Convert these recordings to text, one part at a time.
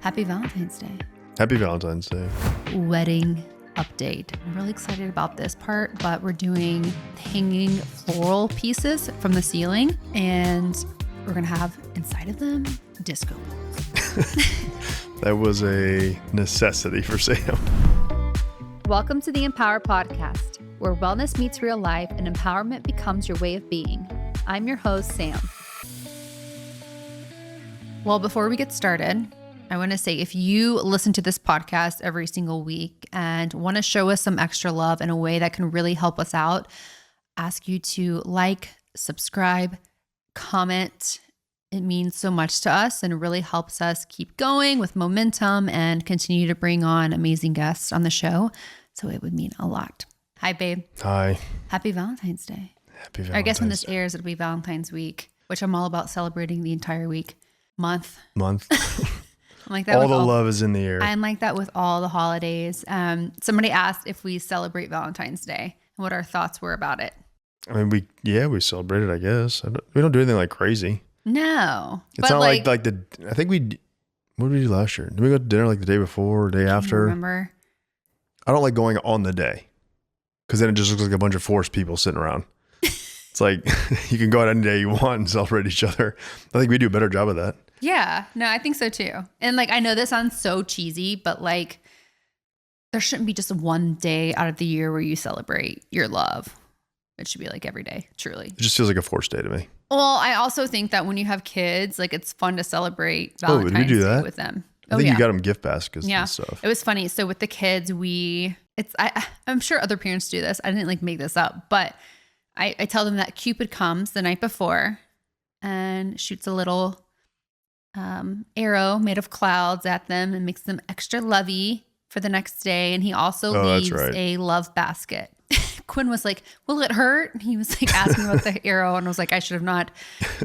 Happy Valentine's Day. Happy Valentine's Day. Wedding update. I'm really excited about this part, but we're doing hanging floral pieces from the ceiling, and we're going to have inside of them disco balls. That was a necessity for Sam. Welcome to the Empower Podcast, where wellness meets real life and empowerment becomes your way of being. I'm your host, Sam. Well, before we get started, I want to say if you listen to this podcast every single week and want to show us some extra love in a way that can really help us out, ask you to like, subscribe, comment. It means so much to us and it really helps us keep going with momentum and continue to bring on amazing guests on the show. So it would mean a lot. Hi, babe. Hi. Happy Valentine's Day. Happy Valentine's I guess when this Day. airs, it'll be Valentine's week, which I'm all about celebrating the entire week. Month. Month. I'm like that all with the love is in the air. I'm like that with all the holidays. Somebody asked if we celebrate Valentine's Day and what our thoughts were about it. I mean, we celebrate it, I guess. We don't do anything like crazy. No. It's not like I think what did we do last year? Did we go to dinner like the day before or day after? Remember? I don't like going on the day because then it just looks like a bunch of forced people sitting around. It's like you can go out any day you want and celebrate each other. I think we do a better job of that. Yeah, no, I think so too. And like, I know this sounds so cheesy, but like there shouldn't be just one day out of the year where you celebrate your love. It should be like every day, truly. It just feels like a forced day to me. Well, I also think that when you have kids, like it's fun to celebrate Valentine's did we do Day that? with them. I think you got them gift baskets and stuff. It was funny. So with the kids, I'm sure other parents do this. I didn't like make this up, but I tell them that Cupid comes the night before and shoots a little arrow made of clouds at them and makes them extra lovey for the next day. And he also leaves a love basket. Quinn was like, will it hurt? And he was like asking about the arrow. And I was like, I should have not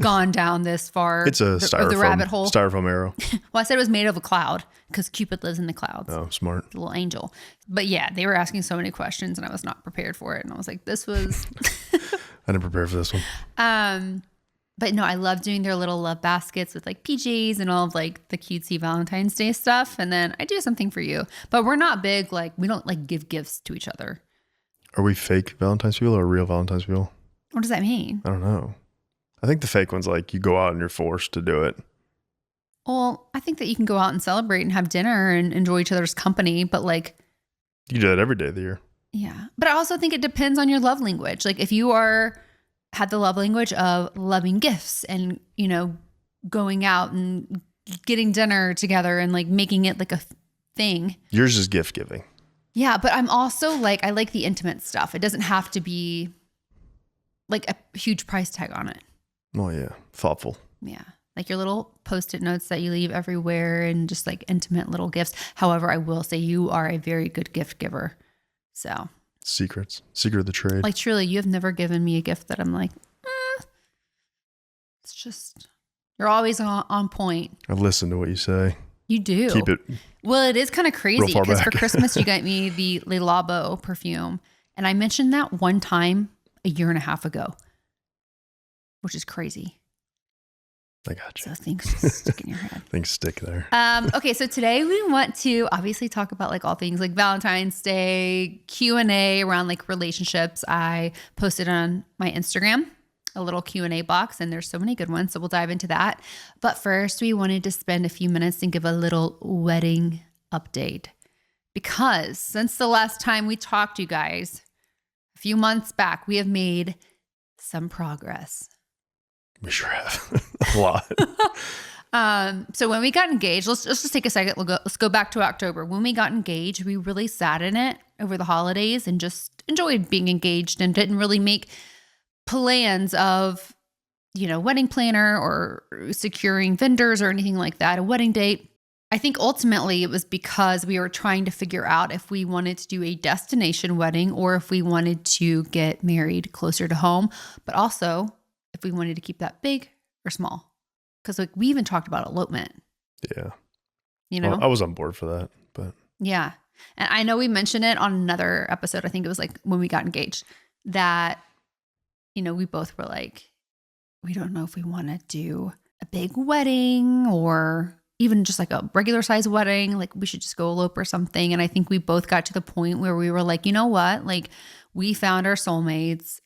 gone down this far. It's a the rabbit hole. Styrofoam arrow. Well, I said it was made of a cloud because Cupid lives in the clouds. Oh, smart. The little angel. But yeah, they were asking so many questions and I was not prepared for it. And I was like, this was... I didn't prepare for this one. But no, I love doing their little love baskets with like PJs and all of like the cutesy Valentine's Day stuff. And then I do something for you. But we're not big, like we don't like give gifts to each other. Are we fake Valentine's people or real Valentine's people? What does that mean? I don't know. I think the fake one's like you go out and you're forced to do it. Well, I think that you can go out and celebrate and have dinner and enjoy each other's company. But like... You do that every day of the year. Yeah. But I also think it depends on your love language. Like if you had the love language of loving gifts and, you know, going out and getting dinner together and like making it like a thing. Yours is gift giving. Yeah. But I'm also like, I like the intimate stuff. It doesn't have to be like a huge price tag on it. Oh yeah. Thoughtful. Yeah. Like your little Post-it notes that you leave everywhere and just like intimate little gifts. However, I will say you are a very good gift giver. So. Secret of the trade. Like truly, you have never given me a gift that I'm like, it's just, you're always on point. I listen to what you say. You do. Keep it. Well, it is kind of crazy far because back. for Christmas, you got me the Le Labo perfume. And I mentioned that one time a year and a half ago, which is crazy. I got you. So things just stick in your head. Things stick there. Okay, so today we want to obviously talk about like all things like Valentine's Day, Q&A around like relationships. I posted on my Instagram a little Q&A box and there's so many good ones. So we'll dive into that. But first we wanted to spend a few minutes and give a little wedding update. Because since the last time we talked to you guys, a few months back, we have made some progress. We sure have a lot. So when we got engaged, let's just take a second. Let's go back to October. When we got engaged, we really sat in it over the holidays and just enjoyed being engaged and didn't really make plans of, you know, wedding planner or securing vendors or anything like that, a wedding date. I think ultimately it was because we were trying to figure out if we wanted to do a destination wedding or if we wanted to get married closer to home, but also if we wanted to keep that big or small. Because like we even talked about elopement. Yeah. You know? Well, I was on board for that, but. Yeah. And I know we mentioned it on another episode. I think it was like when we got engaged that, you know, we both were like, we don't know if we want to do a big wedding or even just like a regular size wedding, like we should just go elope or something. And I think we both got to the point where we were like, you know what? Like we found our soulmates.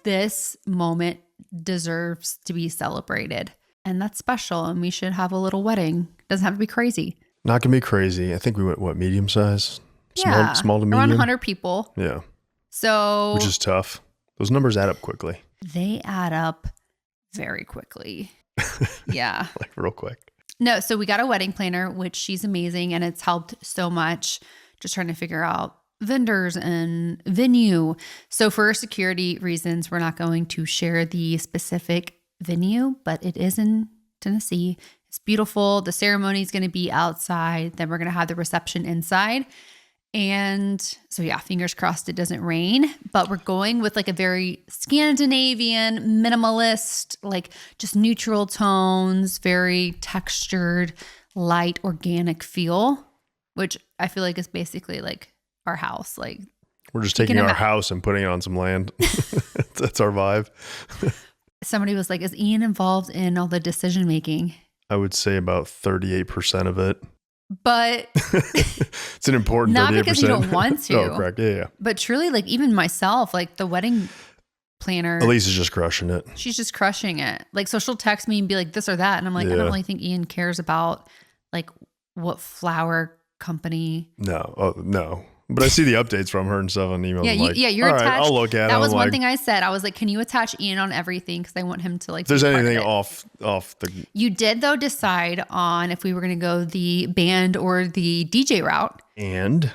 This moment deserves to be celebrated. And that's special. And we should have a little wedding. Doesn't have to be crazy. Not gonna be crazy. I think we went, what, medium size? Yeah. Small to medium? Around 100 people. Yeah. So. Which is tough. Those numbers add up quickly. They add up very quickly. Yeah. Like real quick. No, so we got a wedding planner, which she's amazing, and it's helped so much just trying to figure out vendors and venue. So for security reasons, we're not going to share the specific venue, but it is in Tennessee. It's beautiful. The ceremony is going to be outside. Then we're going to have the reception inside. And so, yeah, fingers crossed it doesn't rain, but we're going with like a very Scandinavian, minimalist, like just neutral tones, very textured, light, organic feel, which I feel like is basically like our house. Like we're just taking our house and putting it on some land. That's our vibe. Somebody was like, is Ian involved in all the decision making? I would say about 38% of it. But it's an important 38%. Not because you don't want to. Oh, correct. Yeah. But truly, like even myself, like the wedding planner. Elise is just crushing it. She's just crushing it. Like, so she'll text me and be like this or that. And I'm like, I don't really think Ian cares about like what flower company. No. Oh, no. But I see the updates from her and stuff on email. Yeah, you're attached. Right, I'll look at it. That was one thing I said. I was like, can you attach Ian on everything? Because I want him to like. If there's anything off the. You did though decide on if we were going to go the band or the DJ route. And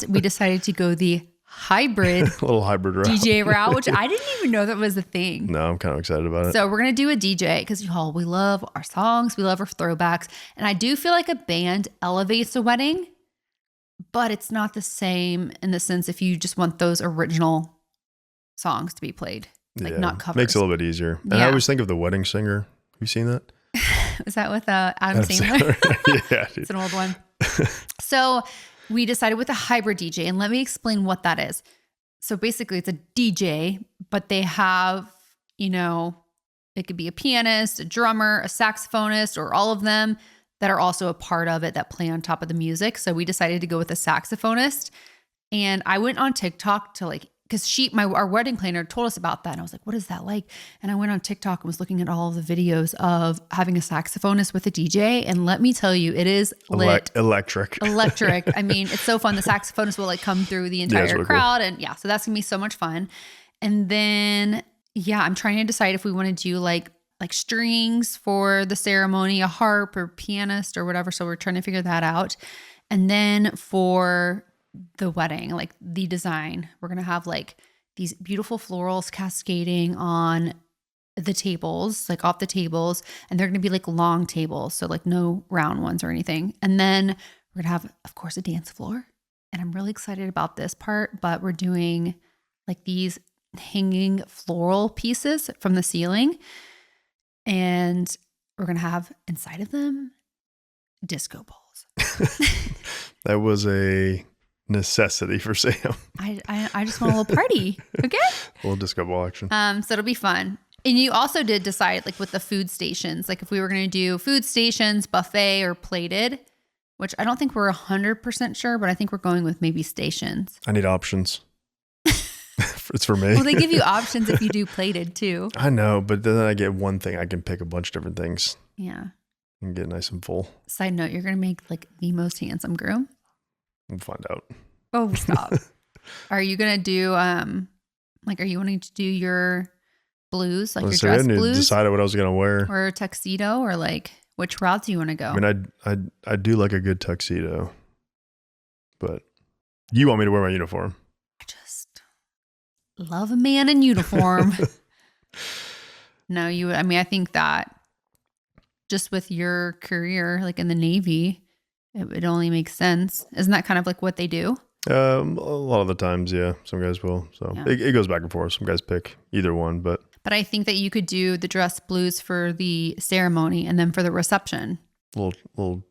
we decided to go the hybrid. A little hybrid route. DJ route, which I didn't even know that was a thing. No, I'm kind of excited about it. So we're going to do a DJ because y'all, we love our songs. We love our throwbacks. And I do feel like a band elevates a wedding. But it's not the same in the sense if you just want those original songs to be played, like not covers. Makes it a little bit easier. And I always think of The Wedding Singer. Have you seen that? Is that with Adam Sandler? Yeah, dude. It's an old one. So we decided with a hybrid DJ, and let me explain what that is. So basically it's a DJ, but they have, it could be a pianist, a drummer, a saxophonist, or all of them that are also a part of it that play on top of the music. So we decided to go with a saxophonist. And I went on TikTok to like, because our wedding planner told us about that. And I was like, what is that like? And I went on TikTok and was looking at all of the videos of having a saxophonist with a DJ. And let me tell you, it is lit. Electric. I mean, it's so fun. The saxophonist will like come through the entire crowd. Cool. And so that's gonna be so much fun. And then, I'm trying to decide if we want to do like strings for the ceremony, a harp or pianist or whatever. So we're trying to figure that out. And then for the wedding, like the design, we're going to have like these beautiful florals cascading on the tables, like off the tables. And they're going to be like long tables. So like no round ones or anything. And then we're going to have, of course, a dance floor. And I'm really excited about this part, but we're doing like these hanging floral pieces from the ceiling. And we're going to have inside of them disco balls. That was a necessity for Sam. I just want a little party. Okay. A little disco ball action. So it'll be fun. And you also did decide like with the food stations, like if we were going to do food stations, buffet or plated, which I don't think we're 100% sure, but I think we're going with maybe stations. I need options. It's for me. Well, they give you options if you do plated too. I know, but then I get one thing. I can pick a bunch of different things. Yeah. And get nice and full. Side note, you're going to make like the most handsome groom. We'll find out. Oh, stop. Are you going to do, are you wanting to do your blues, like your dress blues? Decided what I was going to wear. Or a tuxedo, or like which route do you want to go? I mean, I do like a good tuxedo, but you want me to wear my uniform. Love a man in uniform. No, I think that just with your career, like in the Navy, it only makes sense. Isn't that kind of like what they do? A lot of the times, yeah. Some guys will. So it goes back and forth. Some guys pick either one, but I think that you could do the dress blues for the ceremony and then for the reception. Little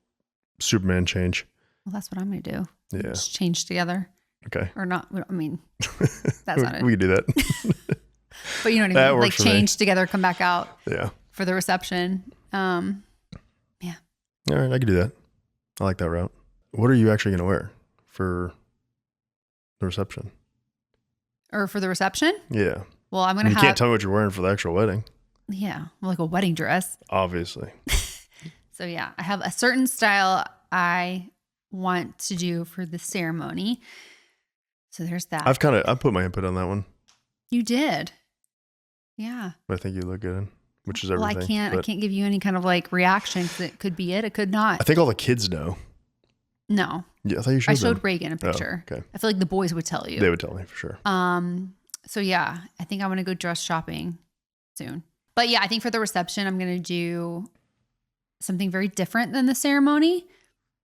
Superman change. Well, that's what I'm going to do. Yeah. Just change together. Okay. Or not. I mean, that's not it. We could do that. But you know what I mean? Like change together, come back out. Yeah. For the reception. Yeah. All right, I can do that. I like that route. What are you actually going to wear for the reception? Or for the reception? Yeah. Well, I'm going You to can't tell me what you're wearing for the actual wedding. Yeah, like a wedding dress. Obviously. So yeah, I have a certain style I want to do for the ceremony. So there's that. I put my input on that one. You did. Yeah. I think you look good in, which is Well, everything. I can't give you any kind of like reaction because it could be it could not. I think all the kids know. No. Yeah, I thought you showed I showed them. Reagan a picture. Oh, okay. I feel like the boys would tell you. They would tell me for sure. So yeah, I think I want to go dress shopping soon. But yeah, I think for the reception, I'm going to do something very different than the ceremony.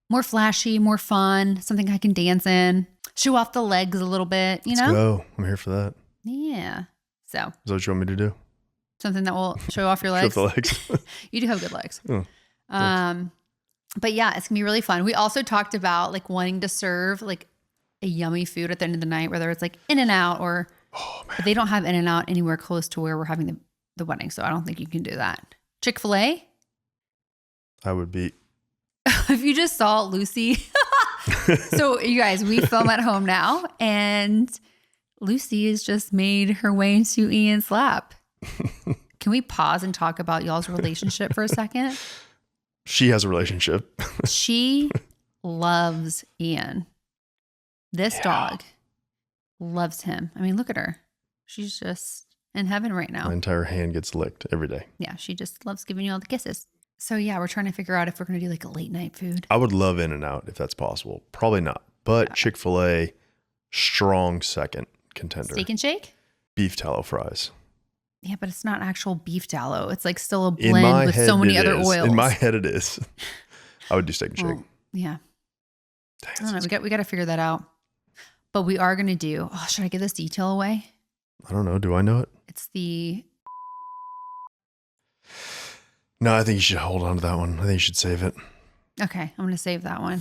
More flashy, more fun, something I can dance in, show off the legs a little bit, you know? Let's go. I'm here for that. Yeah. So Is that what you want me to do? something that will show off your legs. Show off the legs. You do have good legs. Oh, But yeah, it's gonna be really fun. We also talked about like wanting to serve like a yummy food at the end of the night, whether it's like In-N-Out or but they don't have In-N-Out anywhere close to where we're having the wedding. So I don't think you can do that. Chick-fil-A? I would be. If you just saw Lucy. So you guys, we film at home now and Lucy has just made her way into Ian's lap. Can we pause and talk about y'all's relationship for a second? She has a relationship. She loves Ian. This dog loves him. I mean, look at her. She's just in heaven right now. My entire hand gets licked every day. Yeah, she just loves giving you all the kisses. So yeah, we're trying to figure out if we're going to do like a late night food. I would love In-N-Out if that's possible. Probably not. But Chick-fil-A, strong second contender. Steak and Shake? Beef tallow fries. Yeah, but it's not actual beef tallow. It's like still a blend with so many other oils. In my head, it is. I would do Steak and Shake. Well, yeah. Dang, I don't know. We got to figure that out. But we are going to do. Oh, should I give this detail away? I don't know. Do I know it? It's the. No, I think you should hold on to that one. I think you should save it. Okay, I'm going to save that one.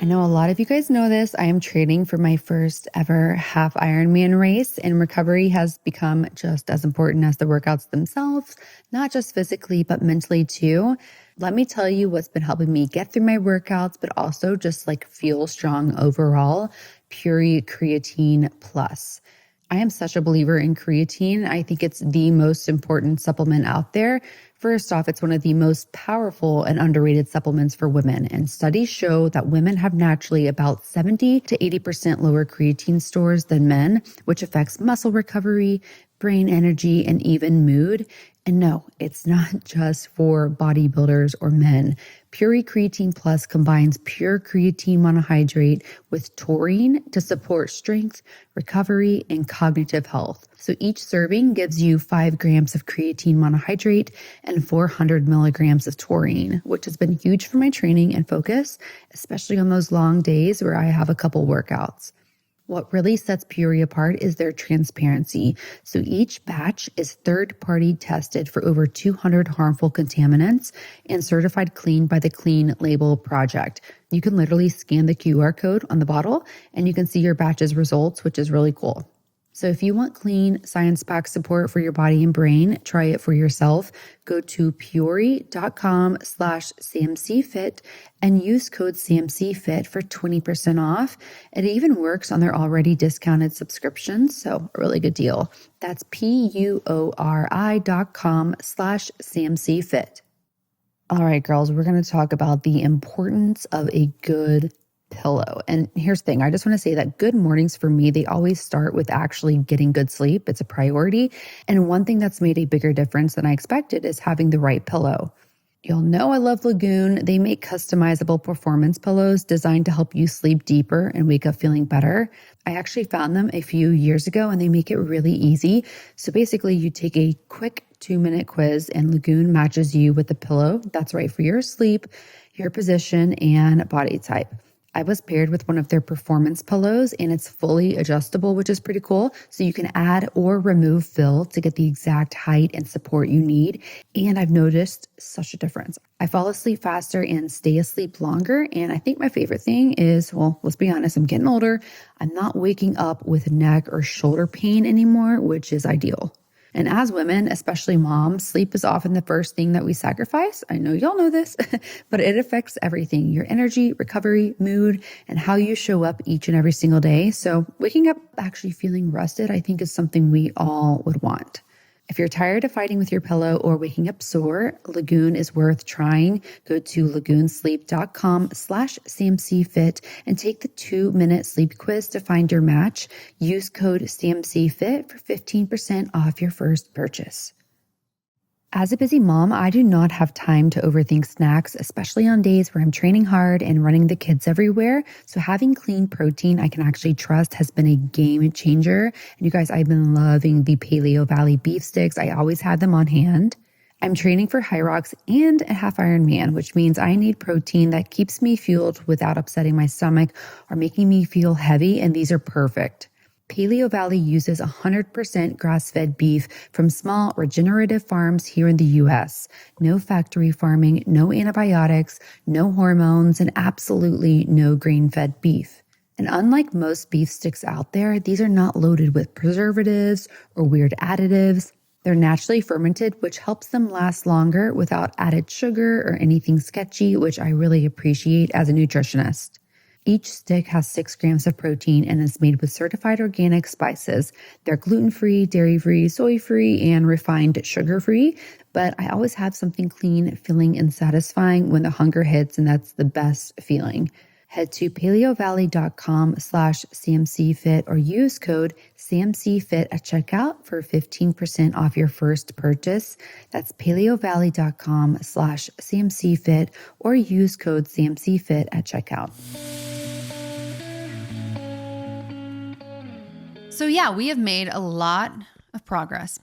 I know a lot of you guys know this. I am training for my first ever half Ironman race, and recovery has become just as important as the workouts themselves, not just physically, but mentally too. Let me tell you what's been helping me get through my workouts, but also just like feel strong overall. Pure Creatine Plus. I am such a believer in creatine. I think it's the most important supplement out there. First off, it's one of the most powerful and underrated supplements for women. And studies show that women have naturally about 70 to 80% lower creatine stores than men, which affects muscle recovery, brain energy, and even mood. And no, it's not just for bodybuilders or men. Pure Creatine Plus combines pure creatine monohydrate with taurine to support strength, recovery, and cognitive health. So each serving gives you 5 grams of creatine monohydrate and 400 milligrams of taurine, which has been huge for my training and focus, especially on those long days where I have a couple workouts. What really sets Puri apart is their transparency. So each batch is third-party tested for over 200 harmful contaminants and certified clean by the Clean Label Project. You can literally scan the QR code on the bottle and you can see your batch's results, which is really cool. So if you want clean, science-backed support for your body and brain, try it for yourself. Go to puri.com/CMCFit and use code CMCFit for 20% off. It even works on their already discounted subscriptions, so a really good deal. That's PUORI.com/CMCFit. All right, girls, we're going to talk about the importance of a good pillow. And here's the thing. I just want to say that good mornings for me, they always start with actually getting good sleep. It's a priority. And one thing that's made a bigger difference than I expected is having the right pillow. You'll know I love Lagoon. They make customizable performance pillows designed to help you sleep deeper and wake up feeling better. I actually found them a few years ago and they make it really easy. So basically you take a quick 2-minute quiz and Lagoon matches you with the pillow that's right for your sleep, your position, and body type. I was paired with one of their performance pillows and it's fully adjustable, which is pretty cool. So you can add or remove fill to get the exact height and support you need. And I've noticed such a difference. I fall asleep faster and stay asleep longer. And I think my favorite thing is, well, let's be honest, I'm getting older. I'm not waking up with neck or shoulder pain anymore, which is ideal. And as women, especially moms, sleep is often the first thing that we sacrifice. I know y'all know this, but it affects everything, your energy, recovery, mood, and how you show up each and every single day. So waking up actually feeling rested, I think, is something we all would want. If you're tired of fighting with your pillow or waking up sore, Lagoon is worth trying. Go to lagoonsleep.com/CMCFit and take the 2-minute sleep quiz to find your match. Use code CMCFit for 15% off your first purchase. As a busy mom, I do not have time to overthink snacks, especially on days where I'm training hard and running the kids everywhere. So having clean protein I can actually trust has been a game changer. And you guys, I've been loving the Paleo Valley beef sticks. I always had them on hand. I'm training for High Rocks and a half Ironman, which means I need protein that keeps me fueled without upsetting my stomach or making me feel heavy, and these are perfect. Paleo Valley uses 100% grass-fed beef from small regenerative farms here in the US. No factory farming, no antibiotics, no hormones, and absolutely no grain-fed beef. And unlike most beef sticks out there, these are not loaded with preservatives or weird additives. They're naturally fermented, which helps them last longer without added sugar or anything sketchy, which I really appreciate as a nutritionist. Each stick has 6 grams of protein and is made with certified organic spices. They're gluten-free, dairy-free, soy-free, and refined sugar-free. But I always have something clean, filling, and satisfying when the hunger hits, and that's the best feeling. Head to paleovalley.com/CMCFit or use code CMCFit at checkout for 15% off your first purchase. That's paleovalley.com/CMCFit or use code CMCFit at checkout. So yeah, we have made a lot of progress.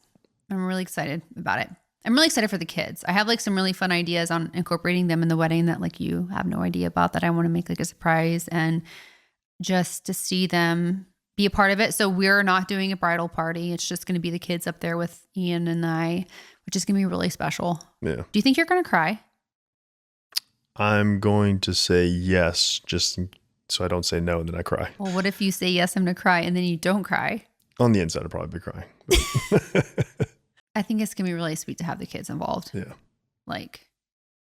I'm really excited about it. I'm really excited for the kids. I have like some really fun ideas on incorporating them in the wedding that like you have no idea about that I want to make like a surprise and just to see them be a part of it. So we're not doing a bridal party. It's just going to be the kids up there with Ian and I, which is going to be really special. Yeah. Do you think you're going to cry? I'm going to say yes, just so I don't say no and then I cry. Well, what if you say yes, I'm going to cry and then you don't cry? On the inside, I'll probably be crying. I think it's going to be really sweet to have the kids involved. Yeah. Like,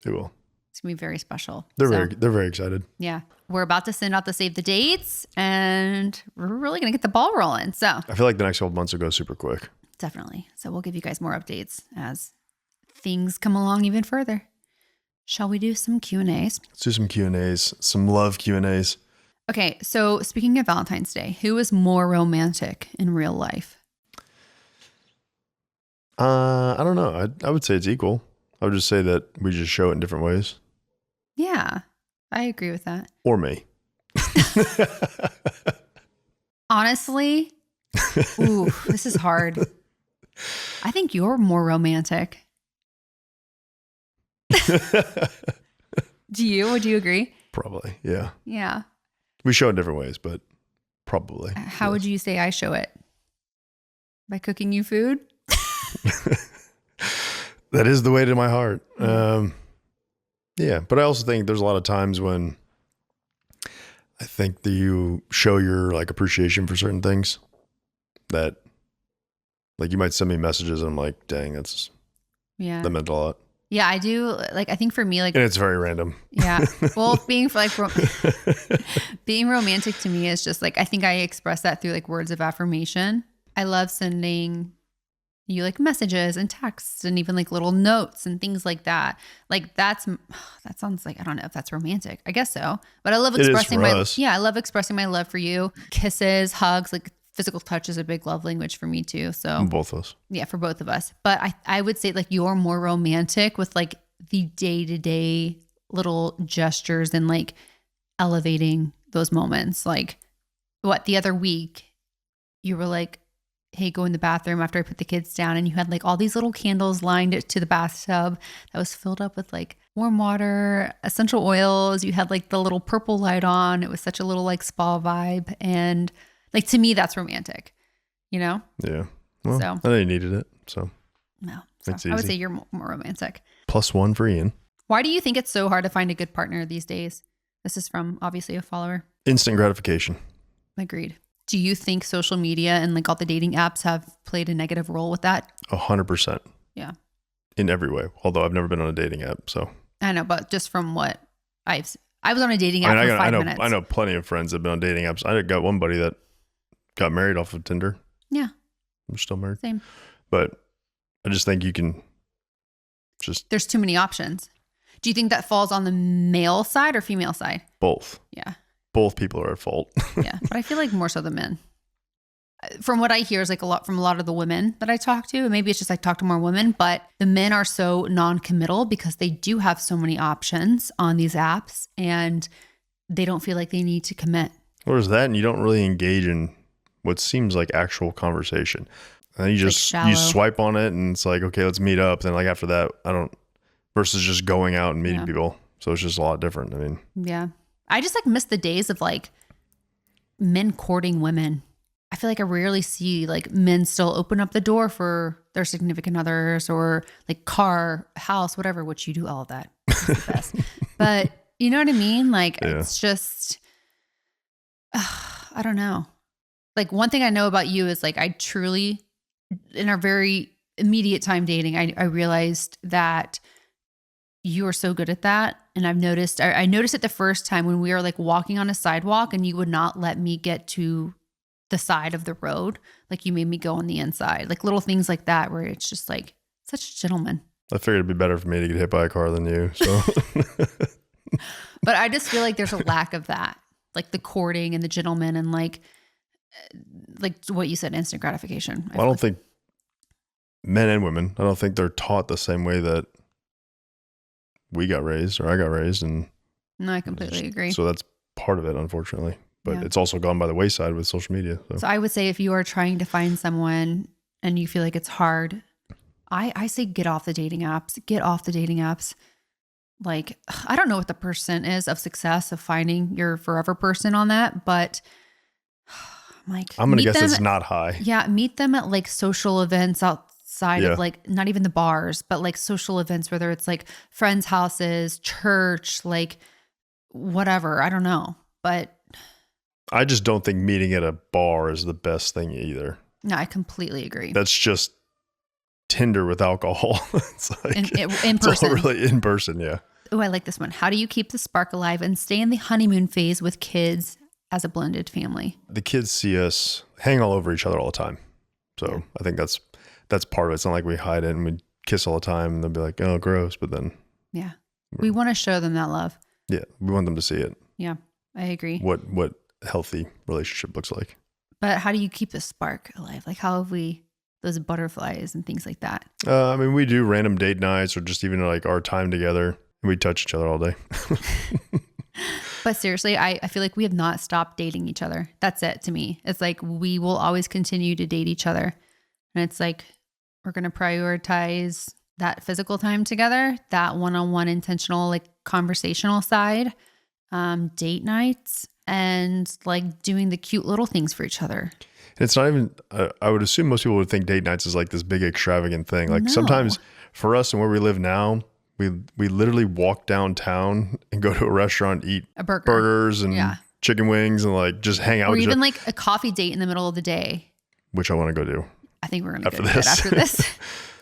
it will. It's going to be very special. They're very excited. Yeah. We're about to send out the save the dates and we're really going to get the ball rolling. So I feel like the next 12 months will go super quick. Definitely. So we'll give you guys more updates as things come along even further. Shall we do some Q&As? Let's do some Q&As, some love Q&As. Okay. So speaking of Valentine's Day, who is more romantic in real life? I don't know. I would say it's equal. I would just say that we just show it in different ways. Yeah, I agree with that. Or me. Honestly, ooh, this is hard. I think you're more romantic. Do you? Or do you agree? Probably, yeah. Yeah. We show it in different ways, but probably. How would you say I show it? By cooking you food? That is the way to my heart. Yeah, but I also think there's a lot of times when I think that you show your like appreciation for certain things that like you might send me messages and I'm like, dang, that meant a lot. Yeah, I do. Like, I think for me, like, and it's very random. Yeah. Well, being romantic to me is just like, I think I express that through like words of affirmation. I love sending you like messages and texts and even like little notes and things like that. Like that sounds like, I don't know if that's romantic. I guess so. But I love expressing I love expressing my love for you. Kisses, hugs, like physical touch is a big love language for me too. So both of us. Yeah, for both of us. But I would say like you're more romantic with like the day-to-day little gestures and like elevating those moments. Like the other week you were like, hey, go in the bathroom after I put the kids down. And you had like all these little candles lined to the bathtub that was filled up with like warm water, essential oils. You had like the little purple light on. It was such a little like spa vibe. And like, to me, that's romantic, you know? Yeah. Well, I know you needed it. So no, I would say you're more romantic. +1 for Ian. Why do you think it's so hard to find a good partner these days? This is from obviously a follower. Instant gratification. Agreed. Do you think social media and like all the dating apps have played a negative role with that? 100%. Yeah. In every way. Although I've never been on a dating app, so. I know, but just from what I was on a dating app for 5 minutes. I know plenty of friends that have been on dating apps. I got one buddy that got married off of Tinder. Yeah. I'm still married. Same. But I just think you can there's too many options. Do you think that falls on the male side or female side? Both. Yeah. Both people are at fault. Yeah. But I feel like more so the men. From what I hear is like a lot of the women that I talk to, and maybe it's just I talk to more women, but the men are so non-committal because they do have so many options on these apps and they don't feel like they need to commit. Or is that, and you don't really engage in what seems like actual conversation. And you just, you swipe on it and it's like, okay, let's meet up. Then like after that, versus just going out and meeting people. So it's just a lot different. I mean. Yeah. I just like miss the days of like men courting women. I feel like I rarely see like men still open up the door for their significant others or like car, house, whatever, which you do all of that. It's the best. But you know what I mean? Like it's just, I don't know. Like one thing I know about you is like I truly, in our very immediate time dating, I realized that you are so good at that. And I've noticed, I noticed it the first time when we were like walking on a sidewalk and you would not let me get to the side of the road. Like you made me go on the inside, like little things like that, where it's just like such a gentleman. I figured it'd be better for me to get hit by a car than you. So, but I just feel like there's a lack of that, like the courting and the gentleman and like what you said, instant gratification. I don't think men and women, I don't think they're taught the same way that we got raised or I got raised. And no, I completely agree. So that's part of it, unfortunately. But it's also gone by the wayside with social media. So I would say if you are trying to find someone and you feel like it's hard, I say get off the dating apps. Get off the dating apps. Like, I don't know what the percent is of success of finding your forever person on that, but like I'm going to guess it's not high. Yeah, meet them at like social events outside of like not even the bars, but like social events, whether it's like friends' houses, church, like whatever. I don't know, but I just don't think meeting at a bar is the best thing either. No, I completely agree. That's just Tinder with alcohol. It's like in person. It's all really in person, yeah. Oh, I like this one. How do you keep the spark alive and stay in the honeymoon phase with kids as a blended family? The kids see us hang all over each other all the time. So I think that's part of it. It's not like we hide it and we kiss all the time and they'll be like, oh, gross. But then. Yeah. We want to show them that love. Yeah. We want them to see it. Yeah, I agree. What healthy relationship looks like. But how do you keep the spark alive? Like how have we, those butterflies and things like that? I mean, we do random date nights or just even like our time together. And we touch each other all day. But seriously, I feel like we have not stopped dating each other. That's it to me. It's like we will always continue to date each other. And it's like we're going to prioritize that physical time together, that one-on-one intentional, like conversational side, date nights, and like doing the cute little things for each other. It's not even, I would assume most people would think date nights is like this big extravagant thing. Like sometimes for us and where we live now, we literally walk downtown and go to a restaurant, eat burgers and chicken wings and like just hang out. Or even like a coffee date in the middle of the day. Which I want to go do. I think we're going to go do that after this.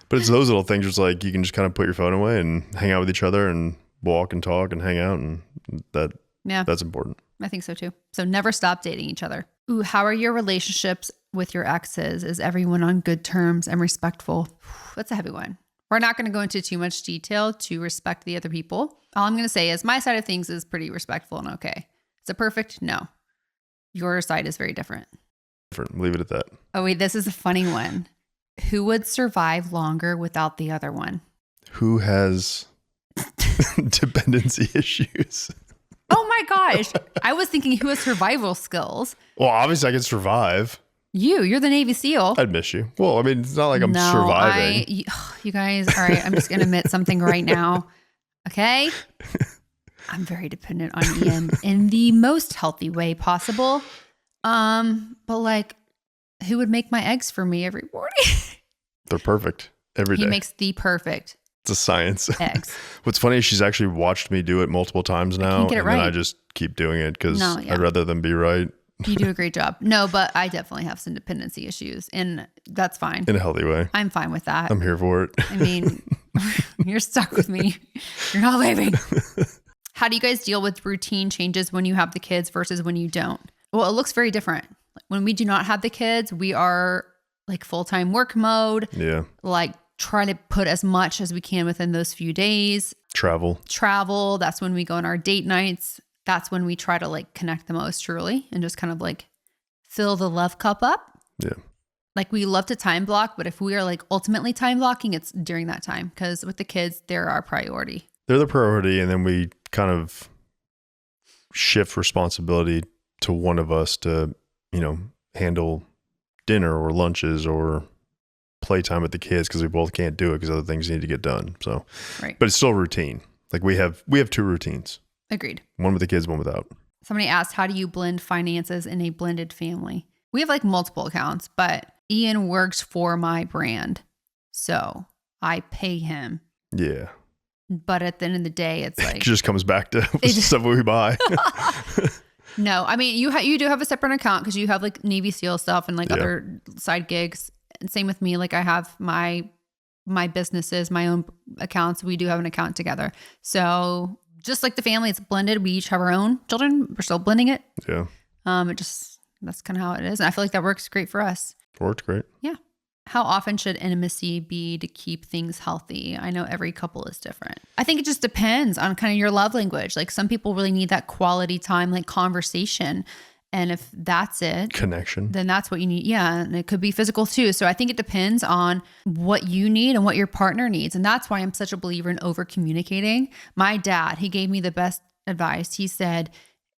But it's those little things. It's like you can just kind of put your phone away and hang out with each other and walk and talk and hang out. And that's important. I think so too. So never stop dating each other. Ooh, how are your relationships with your exes? Is everyone on good terms and respectful? That's a heavy one. We're not going to go into too much detail to respect the other people. All I'm going to say is my side of things is pretty respectful and okay. Is it perfect? No. Your side is very different. Leave it at that. Oh wait, this is a funny one. Who would survive longer without the other one? Who has dependency issues? Oh my gosh. I was thinking who has survival skills. Well, obviously I can survive. You're the Navy SEAL. I'd miss you. Well, I mean, it's not like I'm surviving. You guys, all right, I'm just going to admit something right now. Okay? I'm very dependent on Ian in the most healthy way possible. But like, who would make my eggs for me every morning? They're perfect every day. He makes the perfect. It's a science. Eggs. What's funny is she's actually watched me do it multiple times now. Get it right. Then I just keep doing it because I'd rather them be right. You do a great job. No, but I definitely have some dependency issues, and that's fine. In a healthy way. I'm fine with that. I'm here for it. I mean, you're stuck with me. You're not leaving. How do you guys deal with routine changes when you have the kids versus when you don't? Well, it looks very different. When we do not have the kids, we are like full-time work mode. Yeah. Like try to put as much as we can within those few days. Travel. That's when we go on our date nights. That's when we try to like connect the most truly and just kind of like fill the love cup up. Yeah. Like we love to time block, but if we are like ultimately time blocking, it's during that time because with the kids, they're our priority. They're the priority. And then we kind of shift responsibility to one of us to, handle dinner or lunches or playtime with the kids because we both can't do it because other things need to get done. So, right. But it's still routine. Like we have 2 routines. Agreed. One with the kids, one without. Somebody asked, how do you blend finances in a blended family? We have like multiple accounts, but Ian works for my brand. So I pay him. Yeah. But at the end of the day, it's like... It just comes back to stuff we buy. No, I mean, you do have a separate account because you have like Navy SEAL stuff and like other side gigs. And same with me. Like I have my businesses, my own accounts. We do have an account together. So just like the family, it's blended. We each have our own children. We're still blending it. Yeah. That's kind of how it is. And I feel like that works great for us. Worked great. Yeah. How often should intimacy be to keep things healthy? I know every couple is different. I think it just depends on kind of your love language. Like some people really need that quality time, like conversation. And if that's it, connection, then that's what you need. Yeah. And it could be physical too. So I think it depends on what you need and what your partner needs. And that's why I'm such a believer in over communicating. My dad, he gave me the best advice. He said,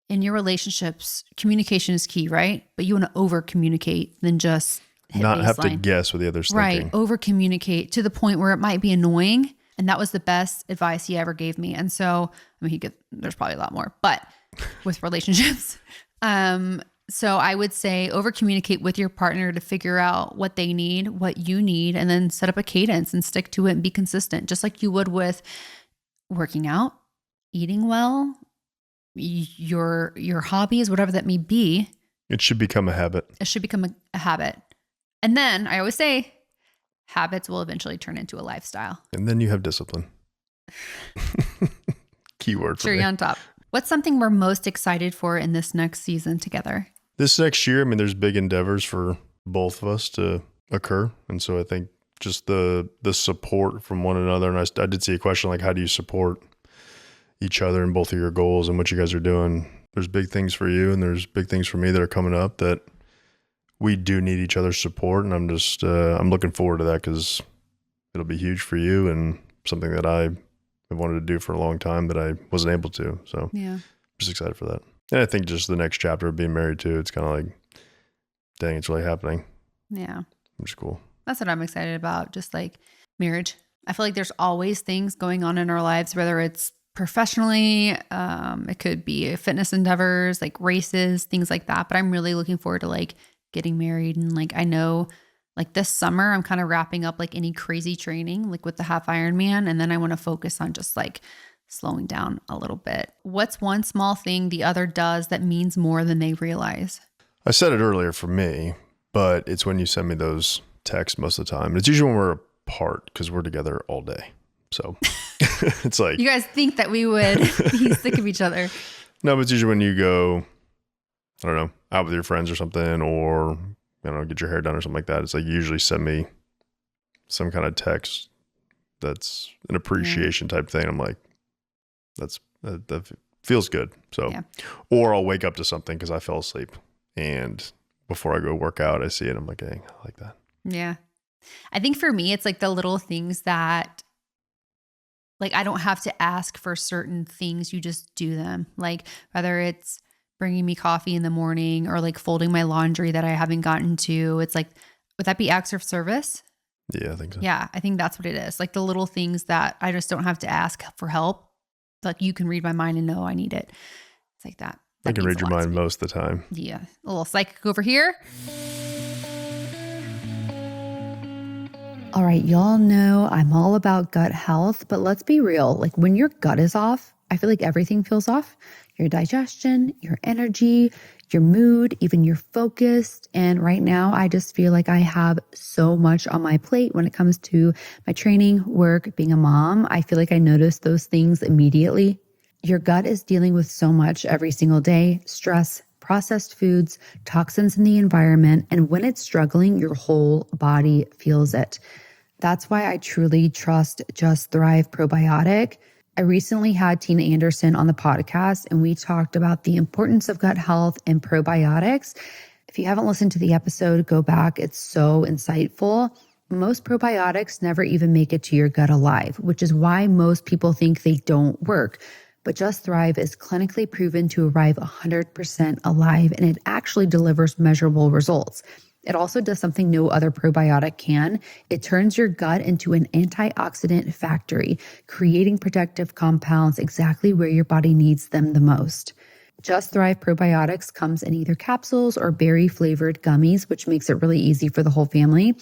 in your relationships, communication is key, right? But you want to over communicate than just hit not baseline. Have to guess what the other's thinking. Right. Over communicate to the point where it might be annoying. And that was the best advice he ever gave me. And so, I mean, there's probably a lot more, but with relationships, so I would say over communicate with your partner to figure out what they need, what you need, and then set up a cadence and stick to it and be consistent, just like you would with working out, eating well, your hobbies, whatever that may be. It should become a habit. It should become a habit. And then I always say habits will eventually turn into a lifestyle. And then you have discipline. Keyword for me. Cherry on top. What's something we're most excited for in this next season together? This next year, I mean, there's big endeavors for both of us to occur. And so I think just the support from one another. And I did see a question like, how do you support each other in both of your goals and what you guys are doing? There's big things for you and there's big things for me that are coming up that we do need each other's support. And I'm just, I'm looking forward to that because it'll be huge for you and something that I have wanted to do for a long time that I wasn't able to. So yeah, I'm just excited for that. And I think just the next chapter of being married too, it's kind of like, dang, it's really happening. Yeah. Which is cool. That's what I'm excited about. Just like marriage. I feel like there's always things going on in our lives, whether it's professionally, it could be fitness endeavors, like races, things like that. But I'm really looking forward to like getting married. And like, I know like this summer, I'm kind of wrapping up like any crazy training, like with the half Ironman. And then I want to focus on just like slowing down a little bit. What's one small thing the other does that means more than they realize? I said it earlier for me, but it's when you send me those texts most of the time. It's usually when we're apart because we're together all day. So it's like, you guys think that we would be sick of each other. No, but it's usually when you go, I don't know, out with your friends or something, or, I don't know, get your hair done or something like that. It's like you usually send me some kind of text that's an appreciation type thing. I'm like, that feels good. So, or I'll wake up to something because I fell asleep and before I go work out, I see it. I'm like, hey, I like that. Yeah. I think for me, it's like the little things that like, I don't have to ask for certain things. You just do them. Like whether it's bringing me coffee in the morning or like folding my laundry that I haven't gotten to. It's like, would that be acts of service? Yeah, I think so. Yeah, I think that's what it is. Like the little things that I just don't have to ask for help. Like you can read my mind and know I need it. It's like that. I can read your mind most of the time. Yeah. A little psychic over here. All right, y'all know I'm all about gut health, but let's be real. Like when your gut is off, I feel like everything feels off. Your digestion, your energy, your mood, even your focus. And right now, I just feel like I have so much on my plate when it comes to my training, work, being a mom. I feel like I notice those things immediately. Your gut is dealing with so much every single day: stress, processed foods, toxins in the environment. And when it's struggling, your whole body feels it. That's why I truly trust Just Thrive Probiotic. I recently had Tina Anderson on the podcast, and we talked about the importance of gut health and probiotics. If you haven't listened to the episode, go back. It's so insightful. Most probiotics never even make it to your gut alive, which is why most people think they don't work. But Just Thrive is clinically proven to arrive 100% alive, and it actually delivers measurable results. It also does something no other probiotic can. It turns your gut into an antioxidant factory, creating protective compounds exactly where your body needs them the most. Just Thrive Probiotics comes in either capsules or berry-flavored gummies, which makes it really easy for the whole family.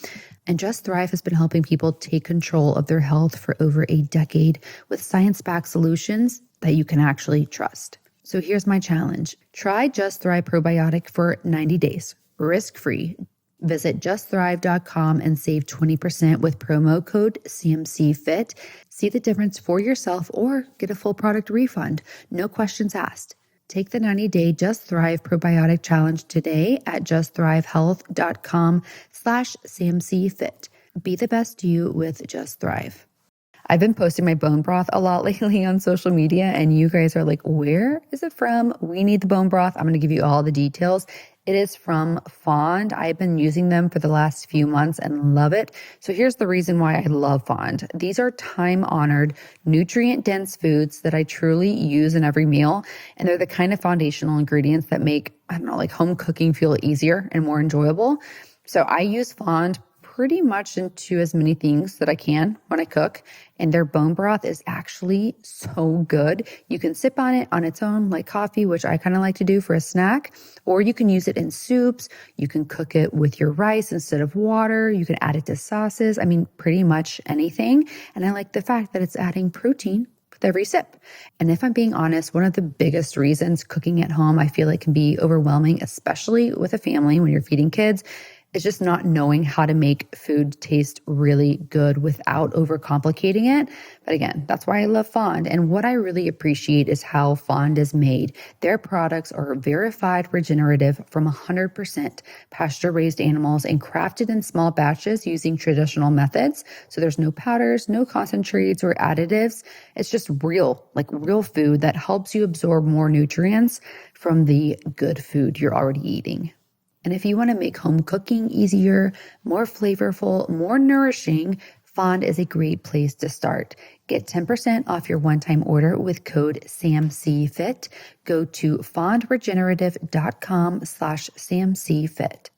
And Just Thrive has been helping people take control of their health for over a decade with science-backed solutions that you can actually trust. So here's my challenge. Try Just Thrive Probiotic for 90 days, risk-free. Visit justthrive.com and save 20% with promo code CMCFIT. See the difference for yourself or get a full product refund. No questions asked. Take the 90-day Just Thrive Probiotic Challenge today at justthrivehealth.com/CMCFit. Be the best you with Just Thrive. I've been posting my bone broth a lot lately on social media, and you guys are like, where is it from? We need the bone broth. I'm going to give you all the details. It is from Fond. I've been using them for the last few months and love it. So here's the reason why I love Fond. These are time-honored, nutrient-dense foods that I truly use in every meal, and they're the kind of foundational ingredients that make, I don't know, like home cooking feel easier and more enjoyable. So I use Fond pretty much into as many things that I can when I cook. And their bone broth is actually so good. You can sip on it on its own like coffee, which I kind of like to do for a snack, or you can use it in soups. You can cook it with your rice instead of water. You can add it to sauces. I mean, pretty much anything. And I like the fact that it's adding protein with every sip. And if I'm being honest, one of the biggest reasons cooking at home I feel like can be overwhelming, especially with a family when you're feeding kids, is just not knowing how to make food taste really good without overcomplicating it. But again, that's why I love Fond. And what I really appreciate is how Fond is made. Their products are verified regenerative from 100% pasture-raised animals and crafted in small batches using traditional methods. So there's no powders, no concentrates or additives. It's just real, like real food that helps you absorb more nutrients from the good food you're already eating. And if you want to make home cooking easier, more flavorful, more nourishing, Fond is a great place to start. Get 10% off your one-time order with code SAMCFIT. Go to fondregenerative.com/SAMCFIT.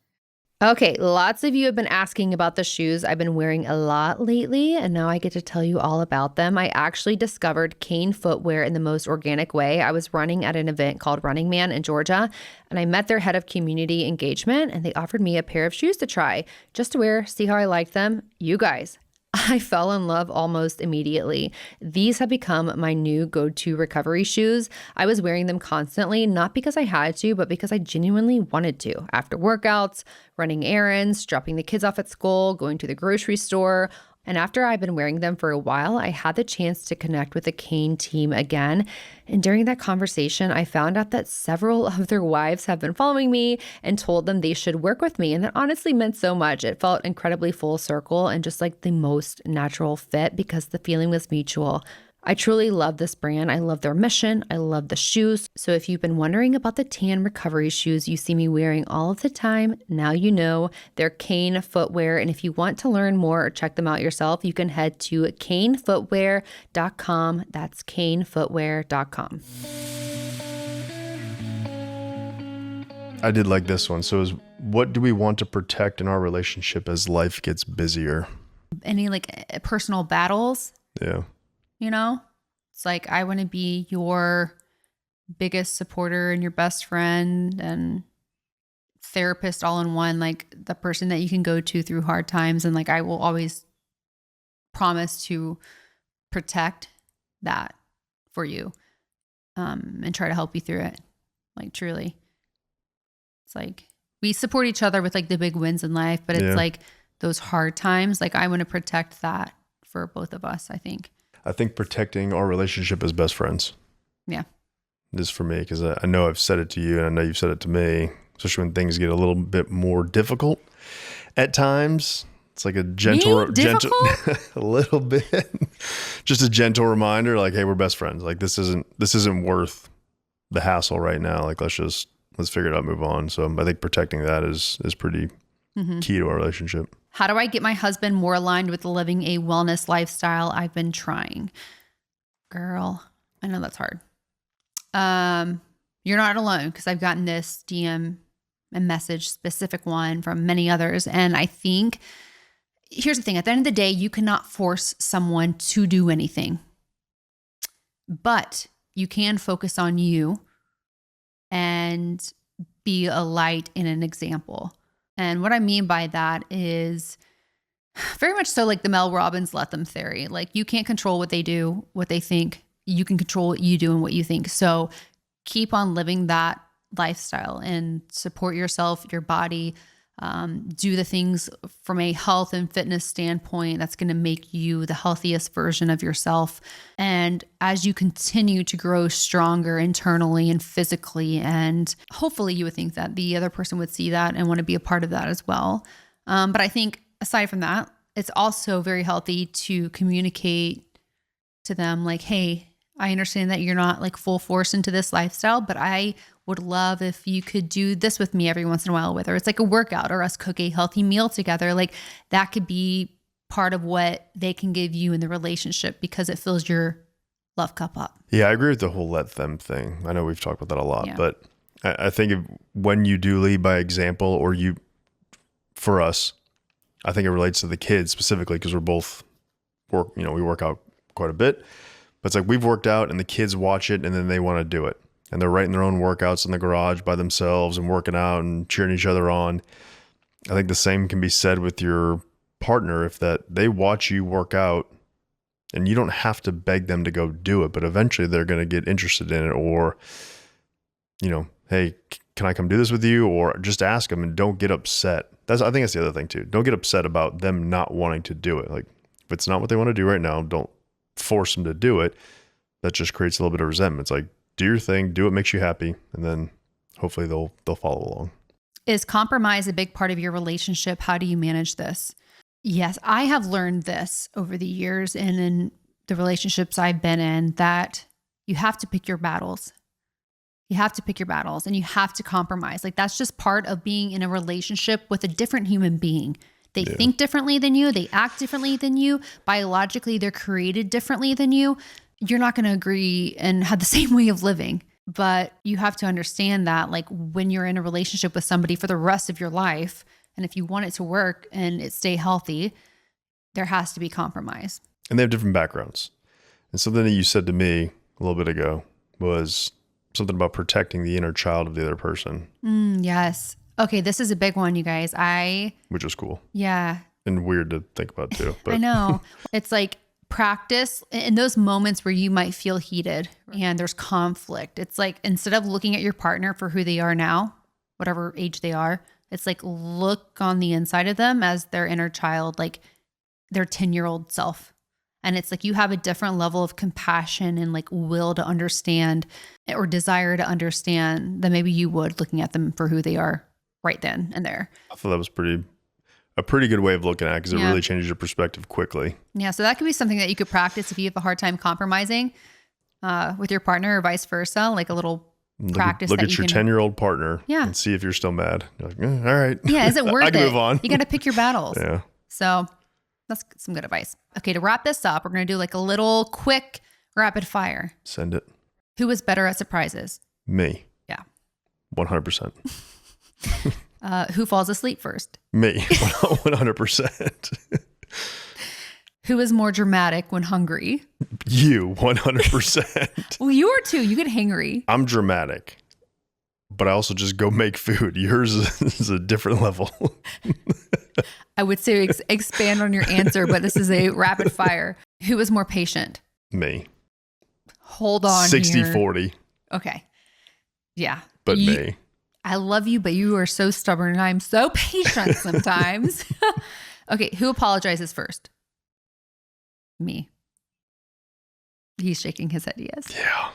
Okay, lots of you have been asking about the shoes I've been wearing a lot lately, and now I get to tell you all about them. I actually discovered Kane footwear in the most organic way. I was running at an event called Running Man in Georgia, and I met their head of community engagement, and they offered me a pair of shoes to try, just to wear, see how I liked them. You guys, I fell in love almost immediately. These have become my new go-to recovery shoes. I was wearing them constantly, not because I had to, but because I genuinely wanted to. After workouts, running errands, dropping the kids off at school, going to the grocery store. And after I've been wearing them for a while, I had the chance to connect with the Kane team again. And during that conversation, I found out that several of their wives have been following me and told them they should work with me. And that honestly meant so much. It felt incredibly full circle and just like the most natural fit because the feeling was mutual. I truly love this brand. I love their mission. I love the shoes. So if you've been wondering about the tan recovery shoes you see me wearing all of the time, now you know. They're Kane footwear. And if you want to learn more or check them out yourself, you can head to kanefootwear.com. That's kanefootwear.com. I did like this one. So what do we want to protect in our relationship as life gets busier? Any like personal battles? Yeah. You know, it's like, I want to be your biggest supporter and your best friend and therapist all in one, like the person that you can go to through hard times. And like, I will always promise to protect that for you. and try to help you through it. Like truly. It's like we support each other with like the big wins in life, but it's like those hard times. Like I want to protect that for both of us, I think. I think protecting our relationship as best friends. Yeah. This for me, because I know I've said it to you and I know you've said it to me, especially when things get a little bit more difficult at times. It's like a gentle, a little bit, just a gentle reminder, like, hey, we're best friends. Like this isn't worth the hassle right now. Like let's figure it out, move on. So I think protecting that is pretty key to our relationship. How do I get my husband more aligned with living a wellness lifestyle? I've been trying. Girl, I know that's hard. You're not alone, because I've gotten this DM and message, specific one from many others. And I think here's the thing. At the end of the day, you cannot force someone to do anything, but you can focus on you and be a light and an example. And what I mean by that is very much so like the Mel Robbins let them theory. Like you can't control what they do, what they think. You can control what you do and what you think. So keep on living that lifestyle and support yourself, your body. Do the things from a health and fitness standpoint that's going to make you the healthiest version of yourself. And as you continue to grow stronger internally and physically, and hopefully you would think that the other person would see that and want to be a part of that as well. But I think aside from that, it's also very healthy to communicate to them like, hey, I understand that you're not like full force into this lifestyle, but I would love if you could do this with me every once in a while, whether it's like a workout or us cook a healthy meal together. Like that could be part of what they can give you in the relationship because it fills your love cup up. Yeah, I agree with the whole let them thing. I know we've talked about that a lot, but I think when you do lead by example, or for us, I think it relates to the kids specifically because we're both we work out quite a bit. But it's like we've worked out and the kids watch it and then they want to do it. And they're writing their own workouts in the garage by themselves and working out and cheering each other on. I think the same can be said with your partner if that they watch you work out and you don't have to beg them to go do it, but eventually they're going to get interested in it, or, hey, can I come do this with you? Or just ask them and don't get upset. I think that's the other thing too. Don't get upset about them not wanting to do it. Like if it's not what they want to do right now, don't force them to do it. That just creates a little bit of resentment. It's like, do your thing, do what makes you happy, and then hopefully they'll follow along. Is compromise a big part of your relationship? How do you manage this? Yes, I have learned this over the years and in the relationships I've been in, that you have to pick your battles. You have to pick your battles and you have to compromise. Like that's just part of being in a relationship with a different human being. They think differently than you. They act differently than you. Biologically, they're created differently than you. You're not going to agree and have the same way of living. But you have to understand that like when you're in a relationship with somebody for the rest of your life, and if you want it to work and it stay healthy, there has to be compromise. And they have different backgrounds. And something that you said to me a little bit ago was something about protecting the inner child of the other person. Yes. Okay, this is a big one, you guys. Which was cool. Yeah. And weird to think about too. But I know. It's like practice in those moments where you might feel heated and there's conflict. It's like instead of looking at your partner for who they are now, whatever age they are, it's like look on the inside of them as their inner child, like their 10-year-old self. And it's like you have a different level of compassion and like will to understand or desire to understand than maybe you would looking at them for who they are right then and there. I thought that was a pretty good way of looking at it because it really changes your perspective quickly. Yeah, so that could be something that you could practice if you have a hard time compromising with your partner or vice versa, like a little practice. Look at your 10-year-old partner and see if you're still mad. You're like, all right. Yeah, is it worth it? I can move on. You got to pick your battles. Yeah. So that's some good advice. Okay, to wrap this up, we're going to do like a little quick rapid fire. Send it. Who was better at surprises? Me. Yeah. 100%. Who falls asleep first? Me. 100%. Who is more dramatic when hungry? You. 100%. Well, you are too. You get hangry. I'm dramatic, but I also just go make food. Yours is a different level. I would say expand on your answer, but this is a rapid fire. Who is more patient? Me. Hold on 60-40. Okay. Yeah. But me. I love you, but you are so stubborn and I'm so patient sometimes. Okay. Who apologizes first? Me. He's shaking his head. Yes. Yeah.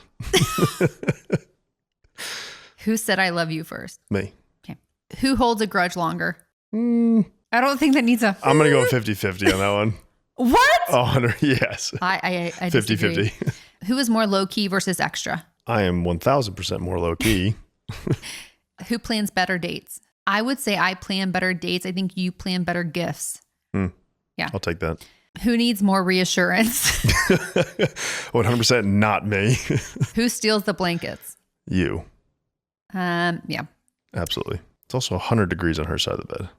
Who said I love you first? Me. Okay. Who holds a grudge longer? I don't think that needs a... I'm going to go 50-50 on that one. What? Oh, 100. Yes. I 50-50. Who is more low key versus extra? I am 1000% more low key. Who plans better dates? I would say I plan better dates. I think you plan better gifts. Yeah. I'll take that. Who needs more reassurance? 100% not me. Who steals the blankets? You. Yeah. Absolutely. It's also 100 degrees on her side of the bed.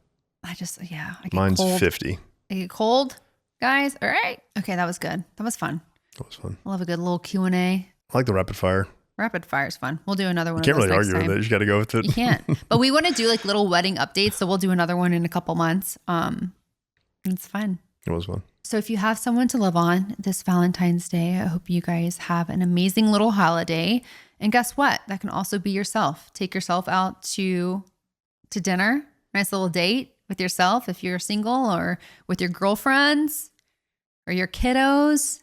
I get Mine's cold. 50. I get cold, guys. All right. Okay, that was good. That was fun. That was fun. We'll have a good little Q&A. I like the rapid fire. Rapid fire is fun. We'll do another one. You can't of those really next argue time. with it. You just got to go with it. You can't. But we want to do like little wedding updates, so we'll do another one in a couple months. It's fun. It was fun. So if you have someone to love on this Valentine's Day, I hope you guys have an amazing little holiday. And guess what? That can also be yourself. Take yourself out to dinner, nice little date with yourself if you're single, or with your girlfriends or your kiddos.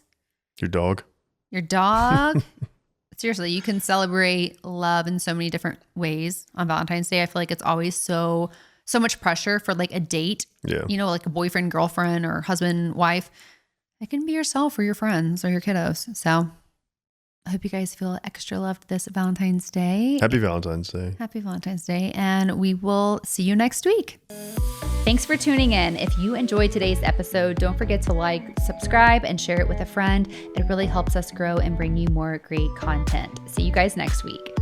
Your dog. Your dog. Seriously, you can celebrate love in so many different ways on Valentine's Day. I feel like it's always so much pressure for like a date. Yeah. You know, like a boyfriend, girlfriend, or husband, wife. It can be yourself or your friends or your kiddos. So I hope you guys feel extra loved this Valentine's Day. Happy Valentine's Day. Happy Valentine's Day. And we will see you next week. Thanks for tuning in. If you enjoyed today's episode, don't forget to like, subscribe, and share it with a friend. It really helps us grow and bring you more great content. See you guys next week.